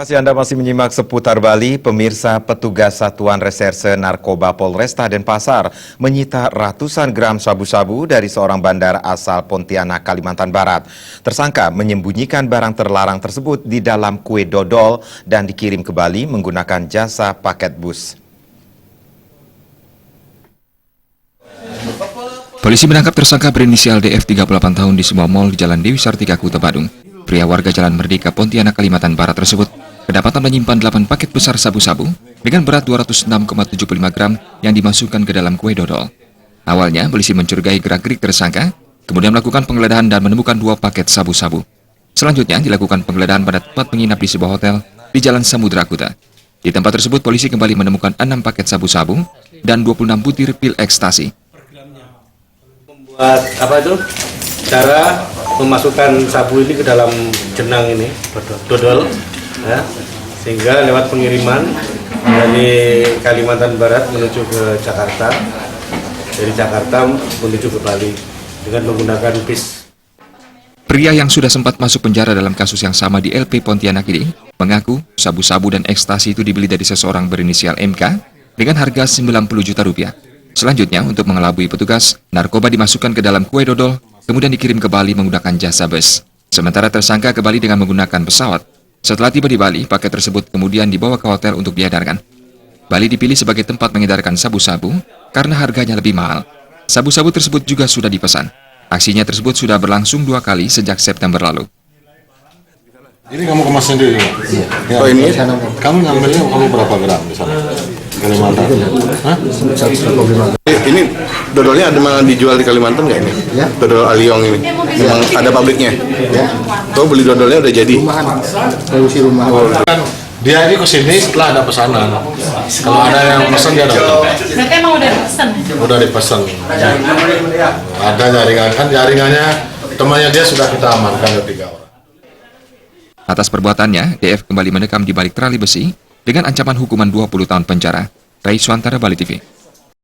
Terima kasih Anda masih menyimak Seputar Bali. Pemirsa, petugas Satuan Reserse Narkoba Polresta Denpasar menyita ratusan gram sabu-sabu dari seorang bandar asal Pontianak, Kalimantan Barat. Tersangka menyembunyikan barang terlarang tersebut di dalam kue dodol dan dikirim ke Bali menggunakan jasa paket bus. Polisi menangkap tersangka berinisial DF 38 tahun di sebuah mal di Jalan Dewi Sartika, Kuta Badung. Pria warga Jalan Merdeka, Pontianak, Kalimantan Barat tersebut kedapatan menyimpan 8 paket besar sabu-sabu dengan berat 206,75 gram yang dimasukkan ke dalam kue dodol. Awalnya, polisi mencurigai gerak-gerik tersangka, kemudian melakukan penggeledahan dan menemukan 2 paket sabu-sabu. Selanjutnya, dilakukan penggeledahan pada tempat menginap di sebuah hotel di Jalan Samudra Kuta. Di tempat tersebut, polisi kembali menemukan 6 paket sabu-sabu dan 26 butir pil ekstasi. Membuat cara memasukkan sabu ini ke dalam jenang ini dodol ya, sehingga lewat pengiriman dari Kalimantan Barat menuju ke Jakarta, dari Jakarta menuju ke Bali dengan menggunakan bis. Pria yang sudah sempat masuk penjara dalam kasus yang sama di LP Pontianak ini mengaku sabu-sabu dan ekstasi itu dibeli dari seseorang berinisial MK dengan harga 90 juta rupiah. Selanjutnya, untuk mengelabui petugas, narkoba dimasukkan ke dalam kue dodol, kemudian dikirim ke Bali menggunakan jasa bus. Sementara tersangka ke Bali dengan menggunakan pesawat. Setelah tiba di Bali, paket tersebut kemudian dibawa ke hotel untuk diedarkan. Bali dipilih sebagai tempat mengedarkan sabu-sabu karena harganya lebih mahal. Sabu-sabu tersebut juga sudah dipesan. Aksinya tersebut sudah berlangsung 2 kali sejak September lalu. Ini kamu kemas sendiri? Iya. Ya, oh ini? Kamu ngambilnya kamu berapa gram di sana? Kalimantan? Hah? Ini dodolnya ada yang dijual di Kalimantan nggak ini? Ya. Dodol Aliong ini? Yang ada pabriknya? Ya. Kau beli dodolnya udah jadi? Rumahan. Produksi rumahan. Dia ini kesini setelah ada pesanan. Kalau ada yang pesan dia datang. Berarti emang udah dipesan? Udah dipesan. Ada jaringan, kan jaringannya temannya dia sudah kita amankan ada 3 orang. Atas perbuatannya, DF kembali mendekam di balik trali besi dengan ancaman hukuman 20 tahun penjara. Rai Swantara, Bali TV.